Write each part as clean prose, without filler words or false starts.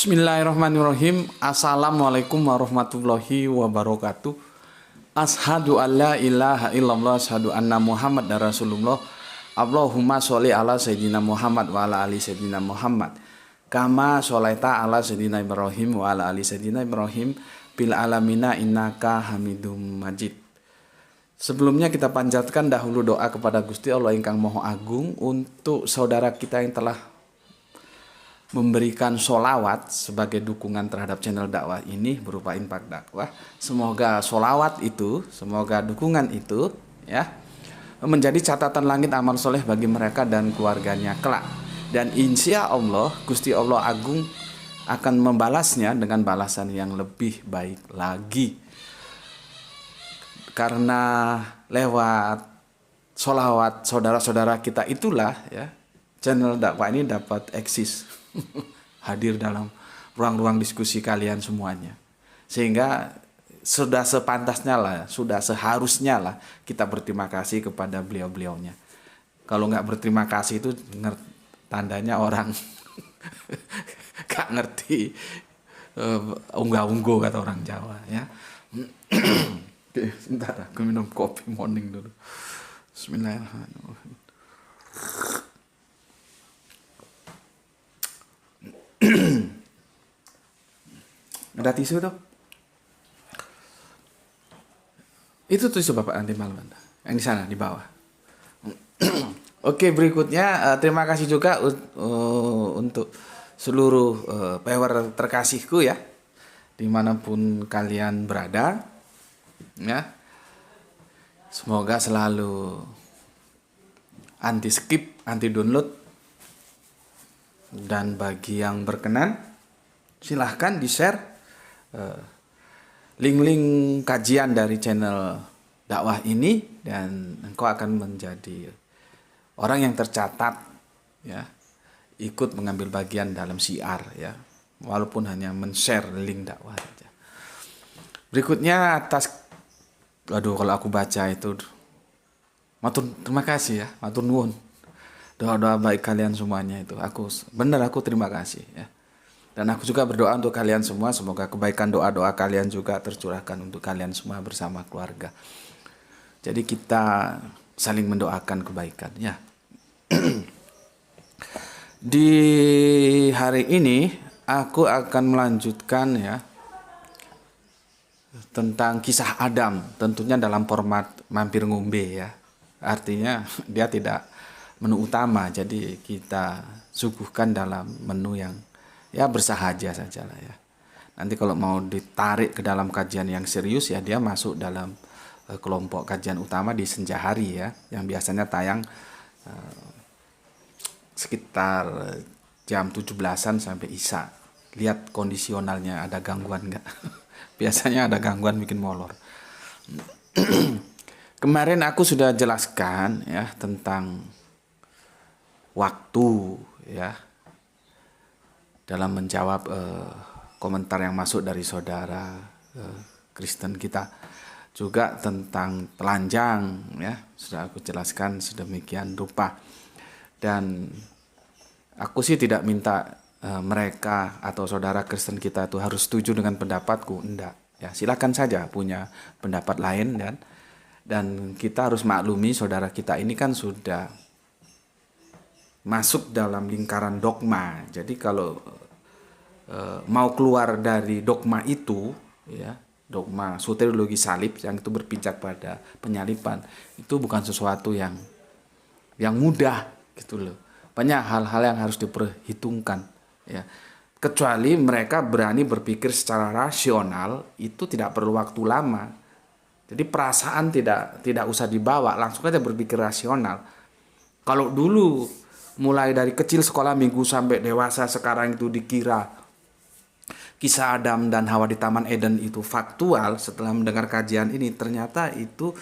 Bismillahirrahmanirrahim. Assalamualaikum warahmatullahi wabarakatuh. Ashadu an la ilaha illallah, ashadu anna Muhammad dan Rasulullah. Allahumma sholli ala sayyidina Muhammad wa ala ali sayyidina Muhammad. Kama sholaita ala sayyidina Ibrahim wa ala ali sayyidina Ibrahim bil alamina innaka hamidum majid. Sebelumnya kita panjatkan dahulu doa kepada Gusti Allah ingkang Maha Agung untuk saudara kita yang telah memberikan sholawat sebagai dukungan terhadap channel dakwah ini berupa infak dakwah. Semoga sholawat itu, semoga dukungan itu ya menjadi catatan langit amal soleh bagi mereka dan keluarganya kelak. Dan insya Allah Gusti Allah Agung akan membalasnya dengan balasan yang lebih baik lagi. Karena lewat sholawat saudara-saudara kita itulah ya channel dakwah ini dapat eksis. Hadir dalam ruang-ruang diskusi kalian semuanya, sehingga sudah sepantasnya lah, sudah seharusnya lah kita berterima kasih kepada beliau-beliaunya. Kalau nggak berterima kasih itu tandanya orang gak ngerti unggah-ungguh kata orang Jawa ya. Oke, sebentar aku minum kopi morning dulu. Bismillahirrahmanirrahim. Ada tisu tuh? Itu tisu Bapak nanti malam yang di sana di bawah. Oke, berikutnya terima kasih juga untuk seluruh viewer terkasihku ya, dimanapun kalian berada ya. Semoga selalu anti skip, anti download. Dan bagi yang berkenan silahkan di-share link-link kajian dari channel dakwah ini dan engkau akan menjadi orang yang tercatat ya, ikut mengambil bagian dalam syiar ya, walaupun hanya men-share link dakwah saja. Berikutnya kalau aku baca itu terima kasih ya, matur nuwun. Doa-doa baik kalian semuanya itu aku terima kasih ya. Dan aku juga berdoa untuk kalian semua, semoga kebaikan doa-doa kalian juga tercurahkan untuk kalian semua bersama keluarga. Jadi kita saling mendoakan kebaikan ya. Di hari ini aku akan melanjutkan ya tentang kisah Adam, tentunya dalam format mampir ngombe ya. Artinya dia tidak menu utama, jadi kita suguhkan dalam menu yang ya bersahaja saja lah ya. Nanti kalau mau ditarik ke dalam kajian yang serius ya dia masuk dalam kelompok kajian utama di senja hari ya, yang biasanya tayang sekitar jam 17-an sampai Isya. Lihat kondisionalnya ada gangguan nggak? Biasanya ada gangguan bikin molor. Kemarin aku sudah jelaskan ya tentang waktu ya dalam menjawab komentar yang masuk dari saudara Kristen kita, juga tentang telanjang ya sudah aku jelaskan sedemikian rupa. Dan aku sih tidak minta mereka atau saudara Kristen kita itu harus setuju dengan pendapatku, enggak ya, silakan saja punya pendapat lain. Dan kita harus maklumi saudara kita ini kan sudah masuk dalam lingkaran dogma. Jadi kalau mau keluar dari dogma itu ya, dogma soteriologi salib yang itu berpijak pada penyaliban, itu bukan sesuatu yang mudah gitu loh. Banyak hal-hal yang harus diperhitungkan ya. Kecuali mereka berani berpikir secara rasional, itu tidak perlu waktu lama. Jadi perasaan tidak usah dibawa, langsung aja berpikir rasional. Kalau dulu mulai dari kecil sekolah minggu sampai dewasa sekarang itu dikira kisah Adam dan Hawa di Taman Eden itu faktual, setelah mendengar kajian ini ternyata itu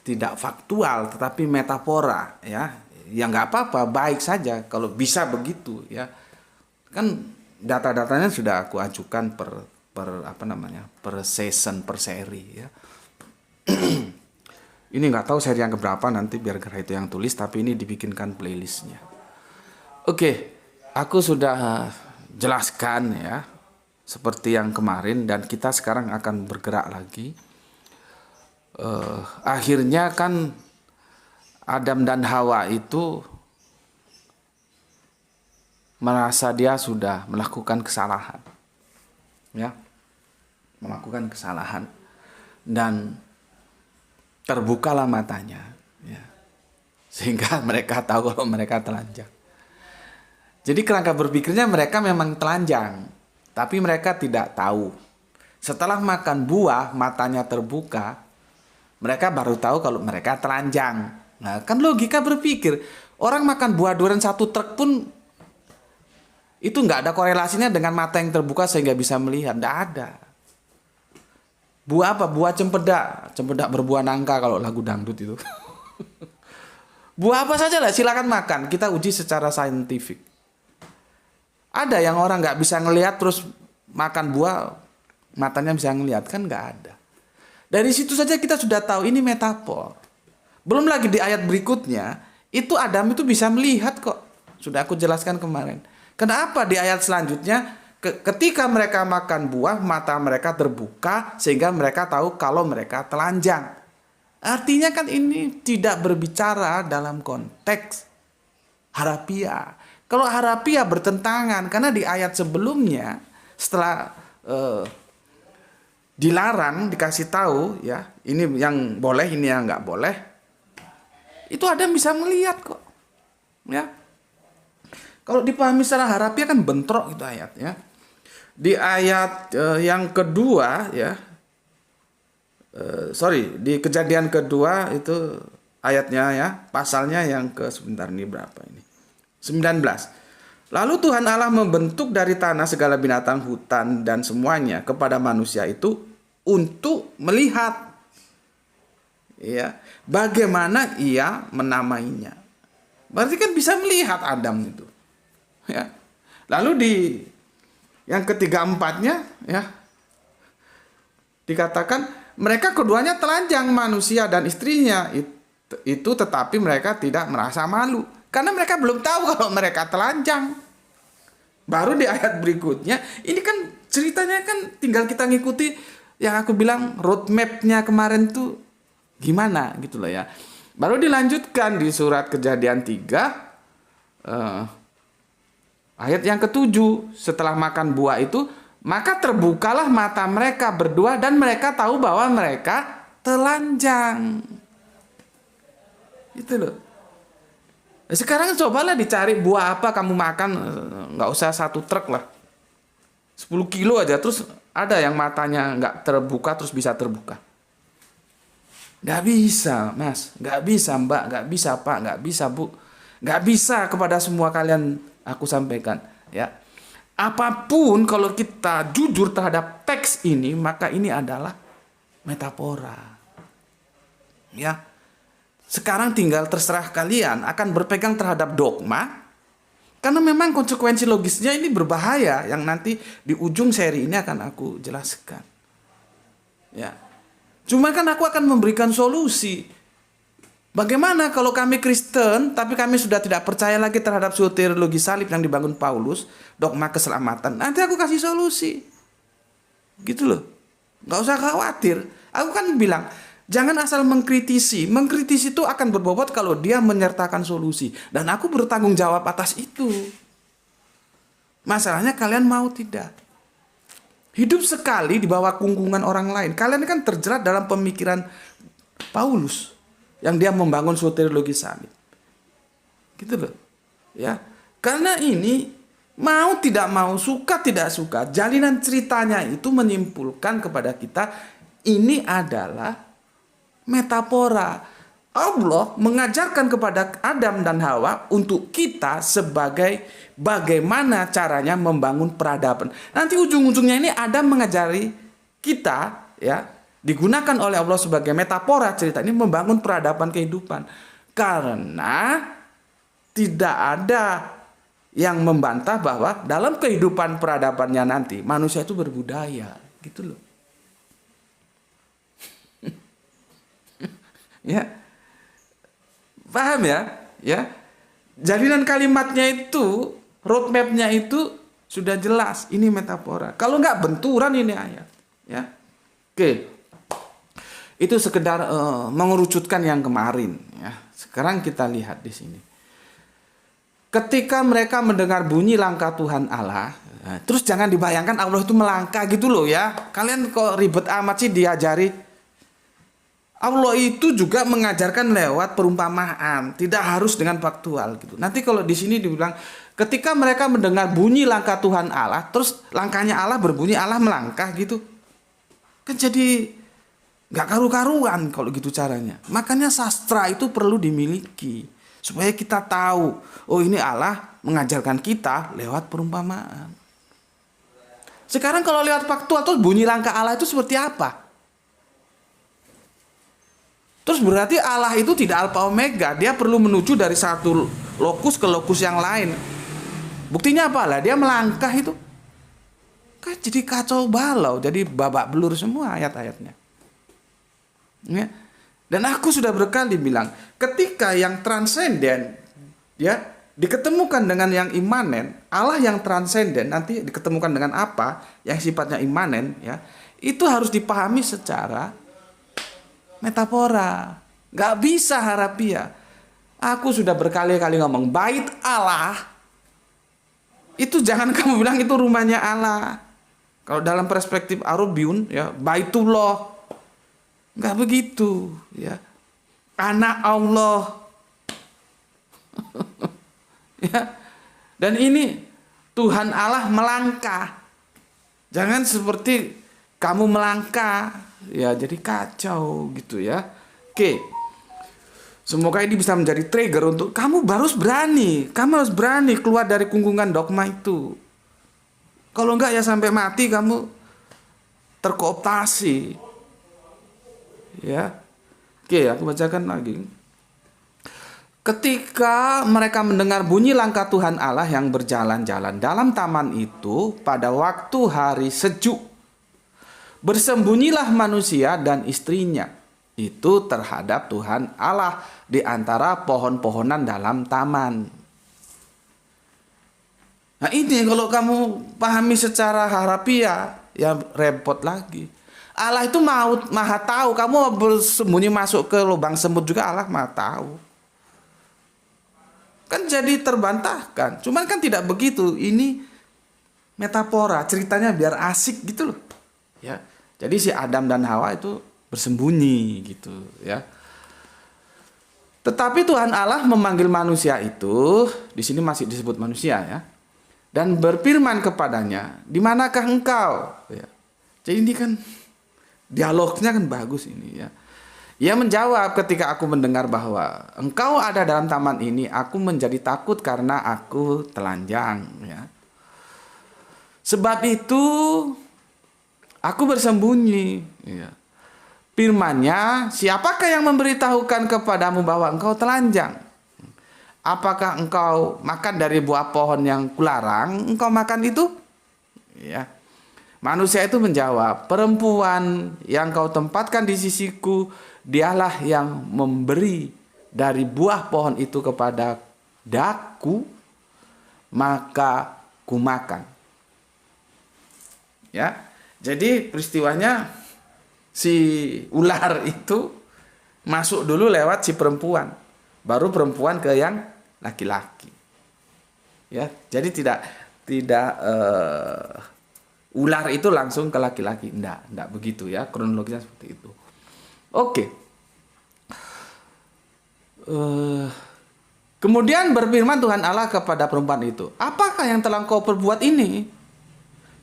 tidak faktual tetapi metafora ya. Ya nggak apa-apa, baik saja kalau bisa begitu ya. Kan data-datanya sudah aku ajukan per season, per seri ya. Ini nggak tahu seri yang keberapa nanti, biar Gerha itu yang tulis, tapi ini dibikinkan playlistnya. Oke, aku sudah jelaskan ya, seperti yang kemarin, dan kita sekarang akan bergerak lagi. Akhirnya kan Adam dan Hawa itu merasa dia sudah melakukan kesalahan, ya, melakukan kesalahan, dan terbukalah matanya, ya, sehingga mereka tahu kalau mereka telanjang. Jadi kerangka berpikirnya mereka memang telanjang, tapi mereka tidak tahu. Setelah makan buah, matanya terbuka, mereka baru tahu kalau mereka telanjang. Nah, kan logika berpikir, orang makan buah durian 1 truk pun itu nggak ada korelasinya dengan mata yang terbuka sehingga bisa melihat. Nggak ada. Buah apa? Buah cempedak. Cempedak berbuah nangka kalau lagu dangdut itu. Buah apa saja lah, silakan makan. Kita uji secara saintifik. Ada yang orang nggak bisa ngelihat terus makan buah matanya bisa ngelihat, kan nggak ada. Dari situ saja kita sudah tahu ini metafor. Belum lagi di ayat berikutnya, itu Adam itu bisa melihat kok. Sudah aku jelaskan kemarin. Kenapa di ayat selanjutnya ketika mereka makan buah mata mereka terbuka sehingga mereka tahu kalau mereka telanjang. Artinya kan ini tidak berbicara dalam konteks harafiah. Kalau harafiah bertentangan, karena di ayat sebelumnya setelah dilarang dikasih tahu ya, ini yang boleh, ini yang nggak boleh, itu Adam bisa melihat kok, ya. Kalau dipahami secara harafiah kan bentrok itu ayatnya. Di ayat yang kedua ya, di Kejadian kedua itu ayatnya ya, pasalnya yang sebentar ini berapa ini? 19. Lalu Tuhan Allah membentuk dari tanah segala binatang hutan dan semuanya kepada manusia itu untuk melihat ya, bagaimana ia menamainya. Berarti kan bisa melihat Adam itu. Ya. Lalu di yang ketiga empatnya ya, dikatakan mereka keduanya telanjang, manusia dan istrinya itu tetapi mereka tidak merasa malu karena mereka belum tahu kalau mereka telanjang. Baru di ayat berikutnya ini kan ceritanya kan tinggal kita ngikuti yang aku bilang roadmapnya kemarin tuh gimana gitu loh ya. Baru dilanjutkan di surat Kejadian 3 ayat yang ke-7, setelah makan buah itu, maka terbukalah mata mereka berdua dan mereka tahu bahwa mereka telanjang. Itu loh. Sekarang cobalah dicari buah apa kamu makan, nggak usah 1 truk lah. 10 kilo aja, terus ada yang matanya nggak terbuka terus bisa terbuka. Nggak bisa, Mas. Nggak bisa, Mbak. Nggak bisa, Pak. Nggak bisa, Bu. Nggak bisa kepada semua kalian aku sampaikan ya. Apapun kalau kita jujur terhadap teks ini, maka ini adalah metafora. Ya. Sekarang tinggal terserah kalian akan berpegang terhadap dogma, karena memang konsekuensi logisnya ini berbahaya yang nanti di ujung seri ini akan aku jelaskan. Ya. Cuma kan aku akan memberikan solusi. Bagaimana kalau kami Kristen, tapi kami sudah tidak percaya lagi terhadap soteriologi salib yang dibangun Paulus, dogma keselamatan. Nanti aku kasih solusi. Gitu loh. Gak usah khawatir. Aku kan bilang, jangan asal mengkritisi. Mengkritisi itu akan berbobot kalau dia menyertakan solusi. Dan aku bertanggung jawab atas itu. Masalahnya kalian mau tidak. Hidup sekali di bawah kungkungan orang lain. Kalian kan terjerat dalam pemikiran Paulus yang dia membangun soteriologi salib. Gitu loh. Ya. Karena ini mau tidak mau, suka tidak suka, jalinan ceritanya itu menyimpulkan kepada kita ini adalah metafora. Allah mengajarkan kepada Adam dan Hawa untuk kita sebagai bagaimana caranya membangun peradaban. Nanti ujung-ujungnya ini Adam mengajari kita ya, digunakan oleh Allah sebagai metafora cerita ini membangun peradaban kehidupan. Karena tidak ada yang membantah bahwa dalam kehidupan peradabannya nanti manusia itu berbudaya, gitu loh. Ya. Paham ya? Ya. Jalinan kalimatnya itu, roadmapnya itu Sudah jelas ini metafora. Kalau nggak benturan ini ayat. Ya, oke. Itu sekedar mengerucutkan yang kemarin. Ya, sekarang kita lihat di sini. Ketika mereka mendengar bunyi langkah Tuhan Allah, terus jangan dibayangkan Allah itu melangkah gitu loh ya. Kalian kok ribet amat sih diajari. Allah itu juga mengajarkan lewat perumpamaan, tidak harus dengan faktual gitu. Nanti kalau di sini dibilang ketika mereka mendengar bunyi langkah Tuhan Allah, terus langkahnya Allah berbunyi, Allah melangkah gitu. Kan jadi nggak karu-karuan kalau gitu caranya. Makanya sastra itu perlu dimiliki. Supaya kita tahu, oh ini Allah mengajarkan kita lewat perumpamaan. Sekarang kalau lewat faktual, terus bunyi langkah Allah itu seperti apa? Terus berarti Allah itu tidak alfa omega. Dia perlu menuju dari satu lokus ke lokus yang lain. Buktinya apa lah? Dia melangkah itu. Kan jadi kacau balau. Jadi babak belur semua ayat-ayatnya. Ya. Dan aku sudah berkali bilang, ketika yang transenden ya diketemukan dengan yang imanen, Allah yang transenden nanti diketemukan dengan apa yang sifatnya imanen ya, itu harus dipahami secara metafora. Gak bisa harafiah. Aku sudah berkali-kali ngomong, bait Allah itu jangan kamu bilang itu rumahnya Allah. Kalau dalam perspektif Arabiun ya, baitullah. Enggak begitu ya. Anak Allah. Ya. Dan ini Tuhan Allah melangkah. Jangan seperti kamu melangkah. Ya, jadi kacau gitu ya. Oke. Semoga ini bisa menjadi trigger untuk kamu harus berani. Kamu harus berani keluar dari kungkungan dogma itu. Kalau enggak ya sampai mati kamu terkooptasi. Ya. Oke, aku bacakan lagi. Ketika mereka mendengar bunyi langkah Tuhan Allah yang berjalan-jalan dalam taman itu pada waktu hari sejuk, bersembunyilah manusia dan istrinya itu terhadap Tuhan Allah di antara pohon-pohonan dalam taman. Nah ini kalau kamu pahami secara harafiah ya repot lagi. Allah itu maha tahu. Kamu bersembunyi masuk ke lubang semut juga Allah maha tahu. Kan jadi terbantahkan. Cuman kan tidak begitu. Ini metafora. Ceritanya biar asik gitu loh. Ya. Jadi si Adam dan Hawa itu bersembunyi gitu ya. Tetapi Tuhan Allah memanggil manusia itu, di sini masih disebut manusia ya. Dan berfirman kepadanya, "Di manakah engkau?" Ya. Jadi ini kan dialognya kan bagus ini ya. Ia menjawab, ketika aku mendengar bahwa engkau ada dalam taman ini, aku menjadi takut karena aku telanjang ya. Sebab itu aku bersembunyi ya. Firman-Nya, siapakah yang memberitahukan kepadamu bahwa engkau telanjang? Apakah engkau makan dari buah pohon yang kularang? Engkau makan itu? Ya. Manusia itu menjawab, perempuan yang kau tempatkan di sisiku, dialah yang memberi dari buah pohon itu kepada daku, maka kumakan. Ya, jadi peristiwanya si ular itu masuk dulu lewat si perempuan, baru perempuan ke yang laki-laki. Ya, jadi tidak ular itu langsung ke laki-laki, enggak begitu ya, kronologisnya seperti itu. Oke. Kemudian berfirman Tuhan Allah kepada perempuan itu, apakah yang telah kau perbuat ini?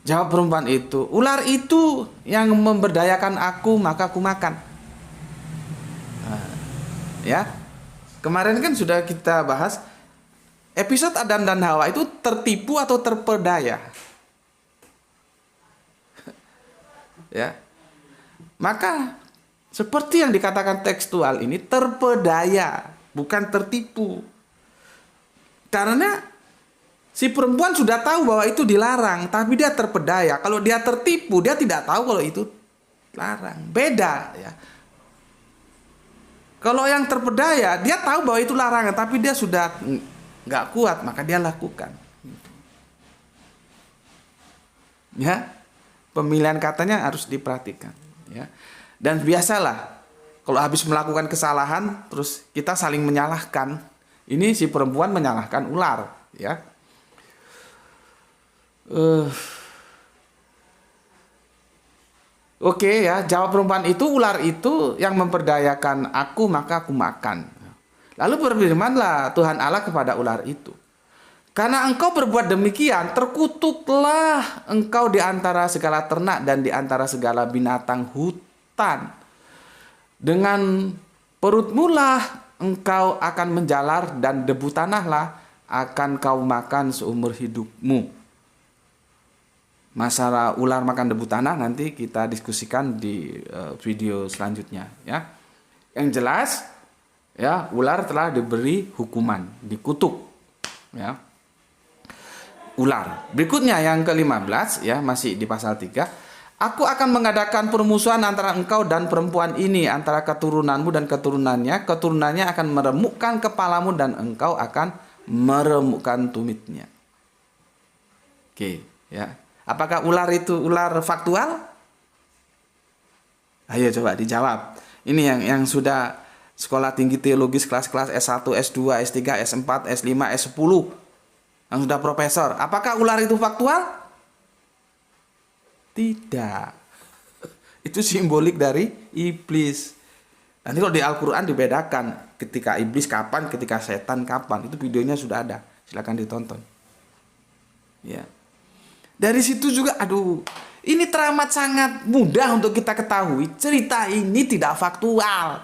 Jawab perempuan itu, ular itu yang memberdayakan aku, maka aku makan. Ya, kemarin kan sudah kita bahas episode Adam dan Hawa itu tertipu atau terpedaya. Ya, maka seperti yang dikatakan tekstual ini terpedaya, bukan tertipu. Karena si perempuan sudah tahu bahwa itu dilarang, tapi dia terpedaya. Kalau dia tertipu, dia tidak tahu kalau itu larang. Beda ya. Kalau yang terpedaya, dia tahu bahwa itu larangan, tapi dia sudah nggak kuat, maka dia lakukan. Ya, pemilihan katanya harus diperhatikan. Ya, dan biasalah kalau habis melakukan kesalahan, terus kita saling menyalahkan. Ini si perempuan menyalahkan ular. Ya, Oke ya, jawab perempuan itu, ular itu yang memperdayakan aku, maka aku makan. Lalu berfirmanlah Tuhan Allah kepada ular itu, karena engkau berbuat demikian, terkutuklah engkau di antara segala ternak dan di antara segala binatang hutan. Dengan perutmu lah engkau akan menjalar, dan debu tanahlah akan kau makan seumur hidupmu. Masalah ular makan debu tanah nanti kita diskusikan di video selanjutnya ya. Yang jelas ya, ular telah diberi hukuman, dikutuk ya. Ular. Berikutnya yang ke-15 ya, masih di pasal 3. Aku akan mengadakan permusuhan antara engkau dan perempuan ini, antara keturunanmu dan keturunannya. Keturunannya akan meremukkan kepalamu dan engkau akan meremukkan tumitnya. Oke ya. Apakah ular itu ular faktual? Ayo coba dijawab. Ini yang sudah sekolah tinggi teologis kelas-kelas S1, S2, S3, S4, S5, S10. Yang sudah profesor. Apakah ular itu faktual? Tidak. Itu simbolik dari iblis. Nanti kalau di Al-Quran dibedakan. Ketika iblis kapan, ketika setan kapan. Itu videonya sudah ada. Silakan ditonton. Ya. Dari situ juga, ini teramat sangat mudah untuk kita ketahui. Cerita ini tidak faktual.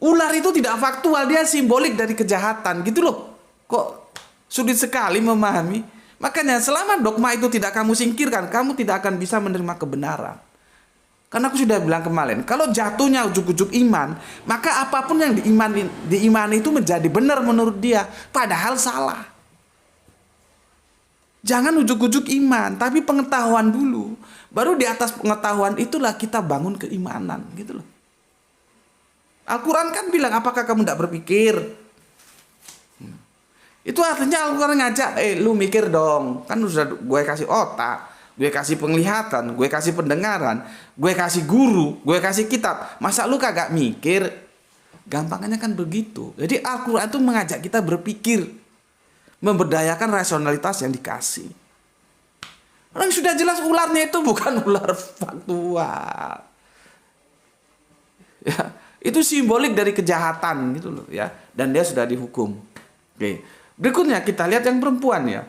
Ular itu tidak faktual, dia simbolik dari kejahatan, gitu loh. Kok sulit sekali memahami? Makanya selama dogma itu tidak kamu singkirkan, kamu tidak akan bisa menerima kebenaran. Karena aku sudah bilang kemarin, kalau jatuhnya ujuk-ujuk iman, maka apapun yang diimani itu menjadi benar menurut dia, padahal salah. Jangan ujuk-ujuk iman, tapi pengetahuan dulu. Baru di atas pengetahuan itulah kita bangun keimanan, gitu loh. Al-Quran kan bilang, apakah kamu tidak berpikir? Itu artinya Al-Quran ngajak, lu mikir dong. Kan sudah gue kasih otak, gue kasih penglihatan, gue kasih pendengaran, gue kasih guru, gue kasih kitab. Masa lu kagak mikir? Gampangnya kan begitu. Jadi Al-Quran itu mengajak kita berpikir, memberdayakan rasionalitas yang dikasih. Orang sudah jelas ularnya itu bukan ular faktual. Ya, itu simbolik dari kejahatan gitu loh ya, dan dia sudah dihukum. Oke. Berikutnya kita lihat yang perempuan ya.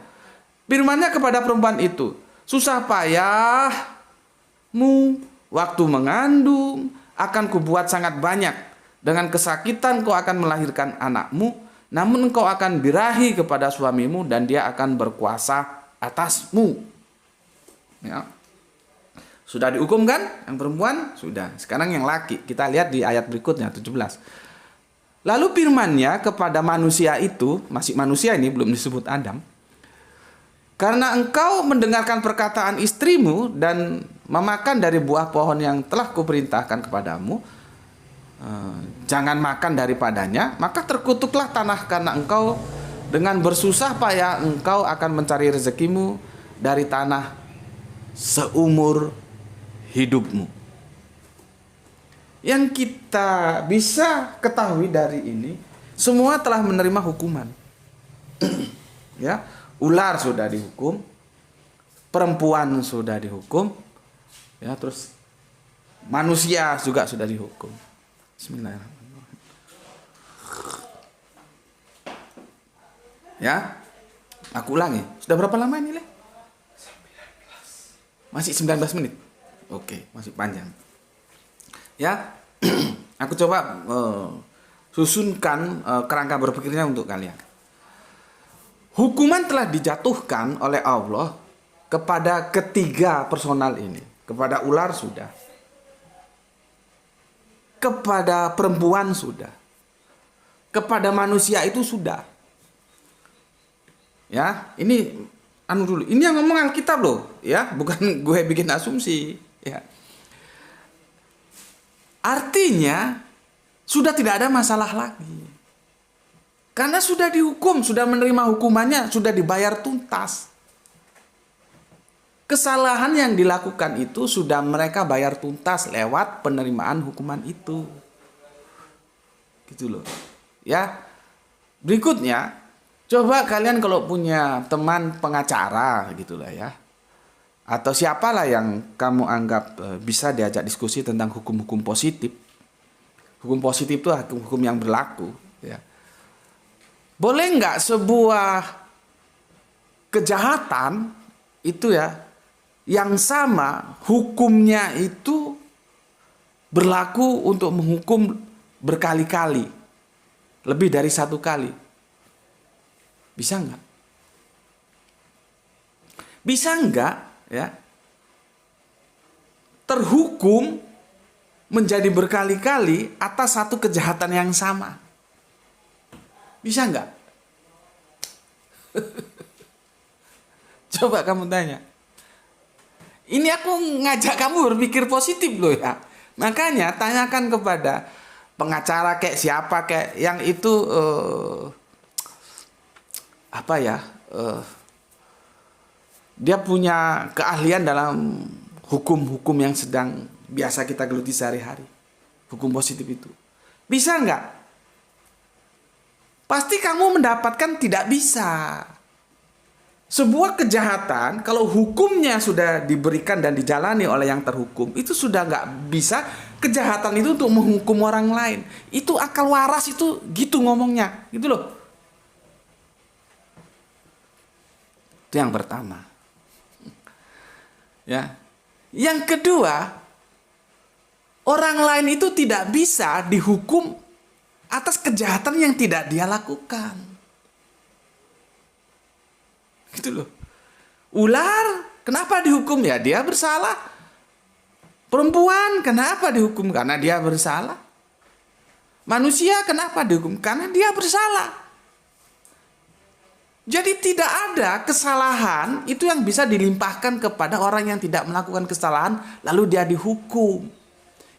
Firman-Nya kepada perempuan itu, susah payahmu waktu mengandung akan kubuat sangat banyak. Dengan kesakitan kau akan melahirkan anakmu. Namun engkau akan birahi kepada suamimu dan dia akan berkuasa atasmu. Ya. Sudah dihukum kan yang perempuan? Sudah. Sekarang yang laki. Kita lihat di ayat berikutnya 17. Lalu firman-Nya kepada manusia itu, masih manusia ini belum disebut Adam. Karena engkau mendengarkan perkataan istrimu dan memakan dari buah pohon yang telah kuperintahkan kepadamu, jangan makan daripadanya, maka terkutuklah tanah karena engkau dengan bersusah payah engkau akan mencari rezekimu dari tanah seumur hidupmu. Yang kita bisa ketahui dari ini, semua telah menerima hukuman. Ya, ular sudah dihukum, perempuan sudah dihukum, ya, terus manusia juga sudah dihukum. Bismillahirrahmanirrahim. Ya, aku ulangi. Sudah berapa lama ini, Le? 19. Masih 19 menit. Oke, masih panjang. Ya, aku coba susunkan kerangka berpikirnya untuk kalian. Hukuman telah dijatuhkan oleh Allah kepada ketiga personal ini. Kepada ular sudah, kepada perempuan sudah, kepada manusia itu sudah. Ya, ini dulu. Ini yang ngomong Alkitab loh, ya, bukan gue bikin asumsi, ya. Artinya sudah tidak ada masalah lagi. Karena sudah dihukum, sudah menerima hukumannya, sudah dibayar tuntas. Kesalahan yang dilakukan itu sudah mereka bayar tuntas lewat penerimaan hukuman itu. Gitu loh. Ya. Berikutnya, coba kalian kalau punya teman pengacara gitulah ya. Atau siapalah yang kamu anggap bisa diajak diskusi tentang hukum-hukum positif. Hukum positif itu hukum yang berlaku ya. Boleh nggak sebuah kejahatan itu ya yang sama hukumnya itu berlaku untuk menghukum berkali-kali, lebih dari satu kali? Bisa nggak? Bisa nggak ya terhukum menjadi berkali-kali atas satu kejahatan yang sama? Bisa nggak? Coba kamu tanya. Ini aku ngajak kamu berpikir positif loh ya. Makanya tanyakan kepada pengacara kayak siapa kayak yang itu dia punya keahlian dalam hukum-hukum yang sedang biasa kita geluti sehari-hari. Hukum positif itu. Bisa nggak? Pasti kamu mendapatkan tidak bisa. Sebuah kejahatan kalau hukumnya sudah diberikan dan dijalani oleh yang terhukum, itu sudah nggak bisa kejahatan itu untuk menghukum orang lain. Itu akal waras itu gitu ngomongnya, gitu loh. Itu yang pertama. Ya. Yang kedua, orang lain itu tidak bisa dihukum atas kejahatan yang tidak dia lakukan. Gitu loh. Ular, kenapa dihukum? Ya dia bersalah. Perempuan, kenapa dihukum? Karena dia bersalah. Manusia, kenapa dihukum? Karena dia bersalah. Jadi tidak ada kesalahan itu yang bisa dilimpahkan kepada orang yang tidak melakukan kesalahan lalu dia dihukum.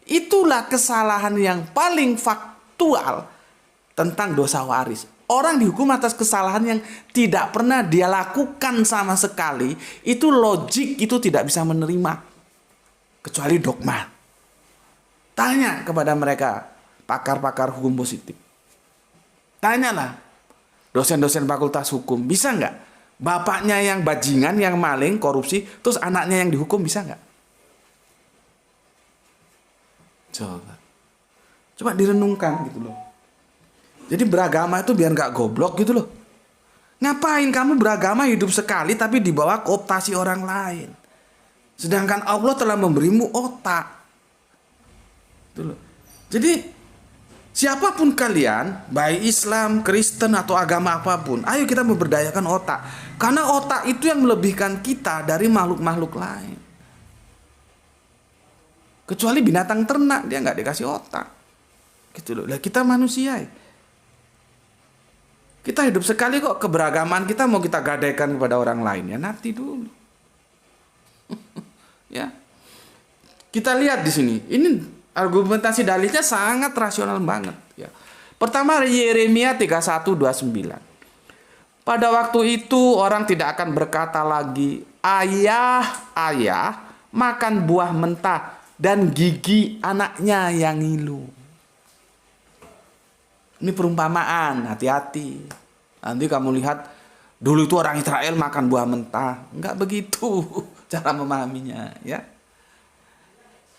Itulah kesalahan yang paling faktual tentang dosa waris. Orang dihukum atas kesalahan yang tidak pernah dia lakukan sama sekali. Itu logik itu tidak bisa menerima. Kecuali dogma. Tanya kepada mereka, pakar-pakar hukum positif. Tanyalah, dosen-dosen fakultas hukum, bisa nggak? Bapaknya yang bajingan, yang maling, korupsi, terus anaknya yang dihukum, bisa nggak? Coba direnungkan gitu loh. Jadi beragama itu biar nggak goblok gitu loh. Ngapain kamu beragama hidup sekali tapi dibawa kooptasi orang lain? Sedangkan Allah telah memberimu otak. Gitu loh. Jadi siapapun kalian, baik Islam, Kristen atau agama apapun, ayo kita memberdayakan otak. Karena otak itu yang melebihkan kita dari makhluk-makhluk lain. Kecuali binatang ternak, dia nggak dikasih otak. Gitu loh. Lah kita manusia. Kita hidup sekali kok, keberagaman kita mau kita gadaikan kepada orang lain, ya nanti dulu. Ya. Kita lihat di sini. Ini argumentasi dalilnya sangat rasional banget, ya. Pertama, Yeremia 31:29. Pada waktu itu orang tidak akan berkata lagi, ayah, ayah makan buah mentah dan gigi anaknya yang ngilu. Ini perumpamaan, hati-hati. Nanti kamu lihat, dulu itu orang Israel makan buah mentah. Enggak begitu cara memahaminya, ya.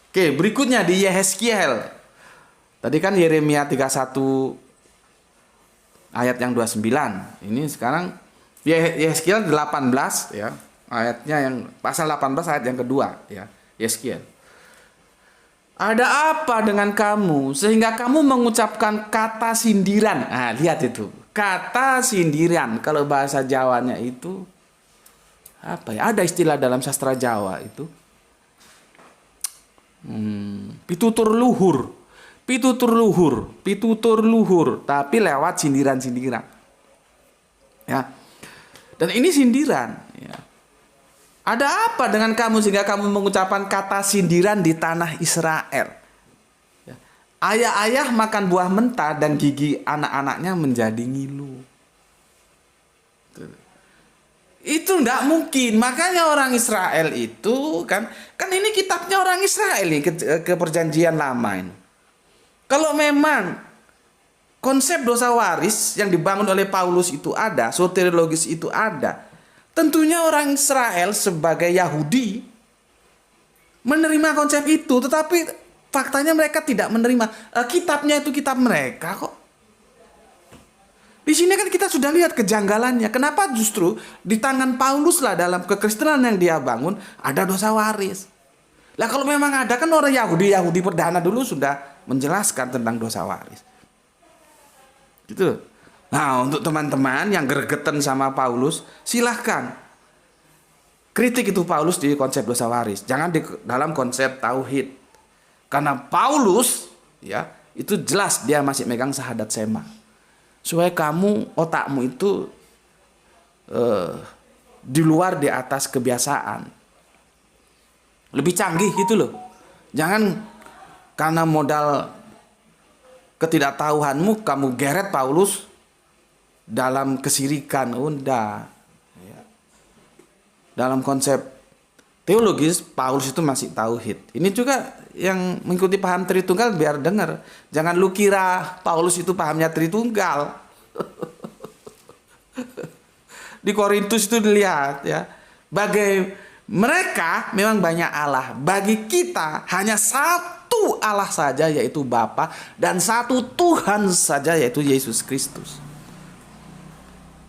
Oke, berikutnya di Yehezkiel. Tadi kan Yeremia 31 ayat yang 29. Ini sekarang Yehezkiel 18 ya. Ayatnya yang pasal 18 ayat yang kedua ya. Yehezkiel. Ada apa dengan kamu sehingga kamu mengucapkan kata sindiran? Nah, lihat itu. Kata sindiran. Kalau bahasa Jawanya itu apa ya? Ada istilah dalam sastra Jawa itu. Pitutur luhur. Pitutur luhur. Pitutur luhur. Tapi lewat sindiran-sindiran. Ya. Dan ini sindiran. Ya. Ada apa dengan kamu sehingga kamu mengucapkan kata sindiran di tanah Israel? Ya. Ayah-ayah makan buah mentah dan gigi anak-anaknya menjadi ngilu. Itu nggak mungkin. Makanya orang Israel itu kan ini kitabnya orang Israel nih, ke perjanjian lama ini. Kalau memang konsep dosa waris yang dibangun oleh Paulus itu ada, soteriologis itu ada, tentunya orang Israel sebagai Yahudi menerima konsep itu, tetapi faktanya mereka tidak menerima. Kitabnya itu kitab mereka kok. Di sini kan kita sudah lihat kejanggalannya. Kenapa justru di tangan Paulus lah dalam kekristenan yang dia bangun ada dosa waris. Lah kalau memang ada, kan orang Yahudi perdana dulu sudah menjelaskan tentang dosa waris. Gitu. Nah, untuk teman-teman yang gregetan sama Paulus, silahkan kritik itu Paulus di konsep dosa waris. Jangan di dalam konsep tauhid. Karena Paulus ya itu jelas dia masih megang syahadat sema. Supaya kamu, otakmu itu di luar, di atas kebiasaan. Lebih canggih gitu loh. Jangan karena modal ketidaktahuanmu kamu geret Paulus dalam kesirikan. Udah. Ya. Dalam konsep teologis Paulus itu masih tauhid. Ini juga yang mengikuti paham Tritunggal biar dengar. Jangan lu kira Paulus itu pahamnya Tritunggal. Di Korintus itu dilihat ya. Mereka memang banyak Allah. Bagi kita hanya satu Allah saja, yaitu Bapa, dan satu Tuhan saja, yaitu Yesus Kristus.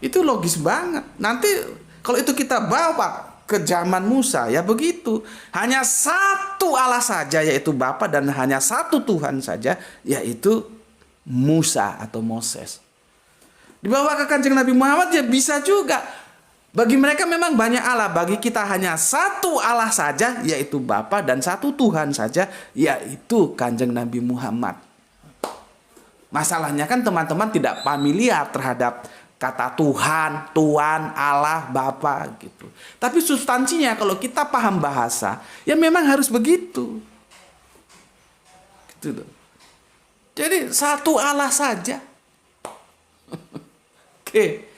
Itu logis banget. Nanti kalau itu kita bawa ke zaman Musa, ya begitu. Hanya satu Allah saja, yaitu Bapa, dan hanya satu Tuhan saja, yaitu Musa atau Moses. Dibawa ke Kanjeng Nabi Muhammad ya bisa juga. Bagi mereka memang banyak Allah, bagi kita hanya satu Allah saja, yaitu Bapa, dan satu Tuhan saja, yaitu Kanjeng Nabi Muhammad. Masalahnya kan teman-teman tidak familiar terhadap kata Tuhan, Tuhan, Allah, Bapa gitu. Tapi substansinya kalau kita paham bahasa, ya memang harus begitu. Gitu loh. Jadi satu Allah saja. Oke.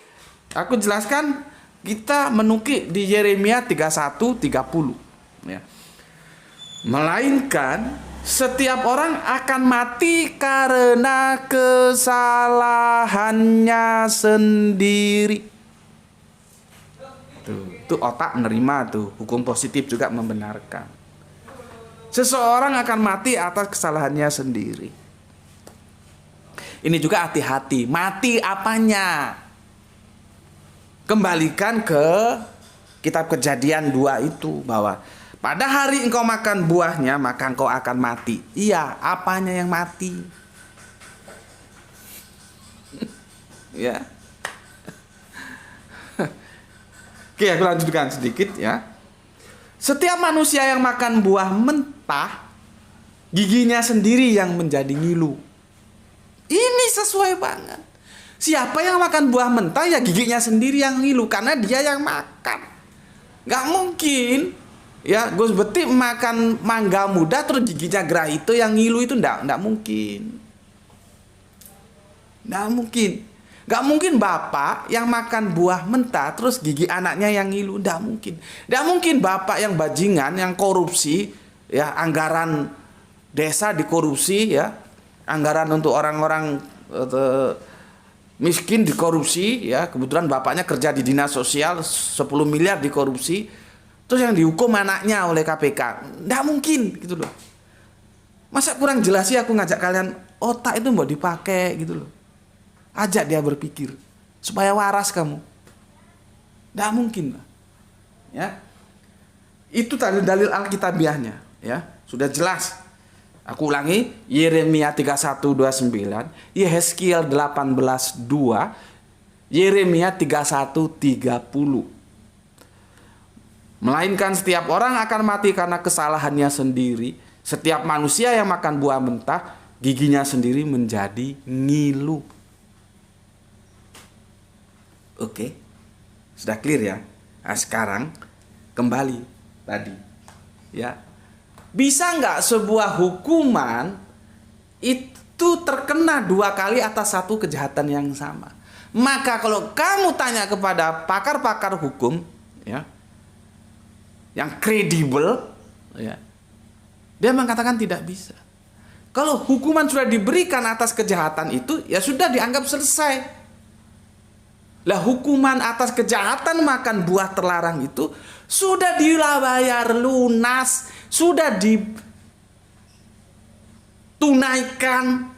Aku jelaskan, kita menukik di Yeremia 31:30 ya. Melainkan setiap orang akan mati karena kesalahannya sendiri. Itu otak menerima tuh. Hukum positif juga membenarkan. Seseorang akan mati atas kesalahannya sendiri. Ini juga hati-hati. Mati apanya? Kembalikan ke kitab Kejadian 2 itu. Bahwa pada hari engkau makan buahnya, maka engkau akan mati. Iya, apanya yang mati? Ya. Oke, aku lanjutkan sedikit ya. Setiap manusia yang makan buah mentah, giginya sendiri yang menjadi ngilu. Ini sesuai banget. Siapa yang makan buah mentah, ya giginya sendiri yang ngilu, karena dia yang makan. Gak mungkin ya Gus Beti makan mangga muda terus giginya gerah itu yang ngilu, itu ndak mungkin. Ndak mungkin. Gak mungkin bapak yang makan buah mentah terus gigi anaknya yang ngilu, ndak mungkin. Ndak mungkin bapak yang bajingan, yang korupsi ya, anggaran desa dikorupsi ya, anggaran untuk orang-orang miskin dikorupsi ya, kebetulan bapaknya kerja di dinas sosial 10 miliar dikorupsi, terus yang dihukum anaknya oleh KPK. Nggak mungkin gitu loh. Masa kurang jelas sih aku ngajak kalian, otak itu mau dipakai gitu loh. Ajak dia berpikir supaya waras kamu. Nggak mungkin lah. Ya. Itu tadi dalil alkitabiahnya ya, sudah jelas. Aku ulangi, Yeremia 31:29, Yehezkiel 18:2, Yeremia 31:30. Melainkan setiap orang akan mati karena kesalahannya sendiri. Setiap manusia yang makan buah mentah, giginya sendiri menjadi ngilu. Oke, sudah clear ya? Nah, sekarang kembali tadi ya. Bisa nggak sebuah hukuman itu terkena 2 kali atas satu kejahatan yang sama? Maka kalau kamu tanya kepada pakar-pakar hukum, ya, yang kredibel, ya, dia mengatakan tidak bisa. Kalau hukuman sudah diberikan atas kejahatan itu, ya sudah dianggap selesai. Lah hukuman atas kejahatan makan buah terlarang itu sudah dibayar lunas, sudah ditunaikan.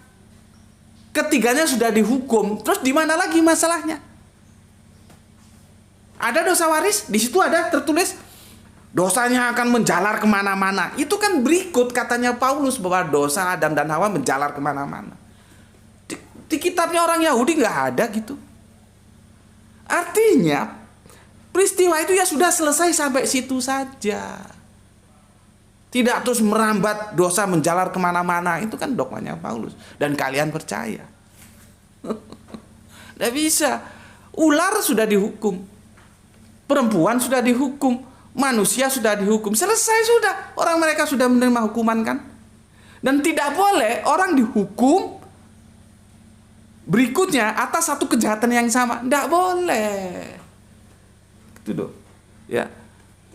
Ketiganya sudah dihukum. Terus di mana lagi masalahnya? Ada dosa waris, di situ ada tertulis dosanya akan menjalar kemana-mana. Itu kan berikut katanya Paulus bahwa dosa Adam dan Hawa menjalar kemana-mana. Di kitabnya orang Yahudi nggak ada gitu. Artinya peristiwa itu ya sudah selesai sampai situ saja. Tidak terus merambat dosa menjalar kemana-mana. Itu kan dogmanya Paulus. Dan kalian percaya. Tidak bisa. Ular sudah dihukum. Perempuan sudah dihukum. Manusia sudah dihukum. Selesai sudah. Orang mereka sudah menerima hukuman kan. Dan tidak boleh orang dihukum berikutnya atas satu kejahatan yang sama. Tidak boleh. Itu dong. Ya.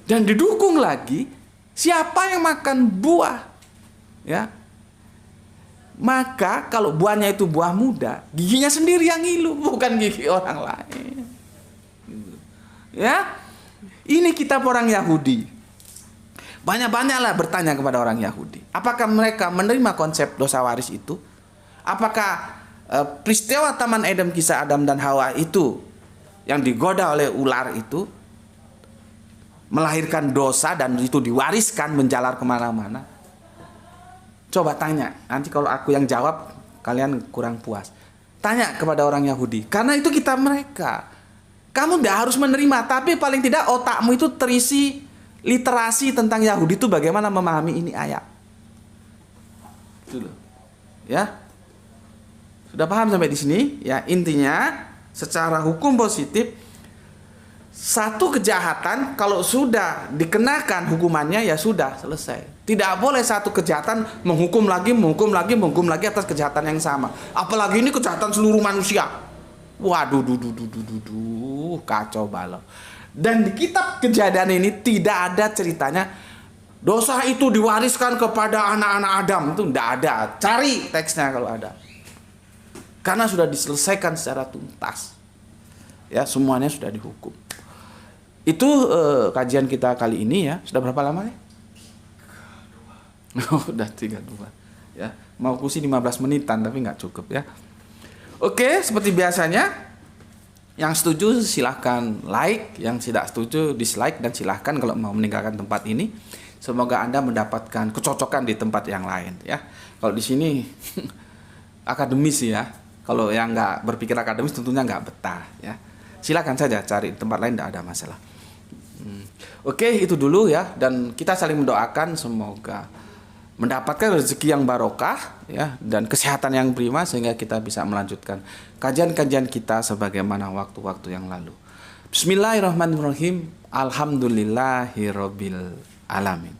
Dan didukung lagi, siapa yang makan buah, ya, maka kalau buahnya itu buah muda, giginya sendiri yang ngilu, bukan gigi orang lain. Ya, ini kitab orang Yahudi. Banyak-banyaklah bertanya kepada orang Yahudi, apakah mereka menerima konsep dosa waris itu? Apakah peristiwa Taman Eden, kisah Adam dan Hawa itu yang digoda oleh ular itu melahirkan dosa dan itu diwariskan menjalar kemana-mana? Coba tanya, nanti kalau aku yang jawab kalian kurang puas. Tanya kepada orang Yahudi, karena itu kitab mereka. Kamu tidak harus menerima, tapi paling tidak otakmu itu terisi literasi tentang Yahudi itu bagaimana memahami ini ayat. Itu loh. Ya. Sudah paham sampai di sini? Ya, intinya secara hukum positif, satu kejahatan kalau sudah dikenakan hukumannya ya sudah selesai. Tidak boleh satu kejahatan menghukum lagi atas kejahatan yang sama. Apalagi ini kejahatan seluruh manusia. Waduh, kacau balau. Dan di kitab Kejadian ini tidak ada ceritanya dosa itu diwariskan kepada anak-anak Adam. Itu tidak ada. Cari teksnya kalau ada. Karena sudah diselesaikan secara tuntas. Ya, semuanya sudah dihukum. Itu kajian kita kali ini ya. Sudah berapa lama ya? Oh, udah 32. Ya, mau kusi 15 menitan tapi nggak cukup ya. Oke, seperti biasanya, yang setuju silahkan like, yang tidak setuju dislike, dan silahkan kalau mau meninggalkan tempat ini. Semoga Anda mendapatkan kecocokan di tempat yang lain ya. Kalau di sini akademis ya. Kalau yang nggak berpikir akademis tentunya nggak betah ya. Silakan saja cari tempat lain, tidak ada masalah. Oke, itu dulu ya, dan kita saling mendoakan semoga mendapatkan rezeki yang barokah ya, dan kesehatan yang prima sehingga kita bisa melanjutkan kajian-kajian kita sebagaimana waktu-waktu yang lalu. Bismillahirrahmanirrahim. Alhamdulillahirabbil alamin.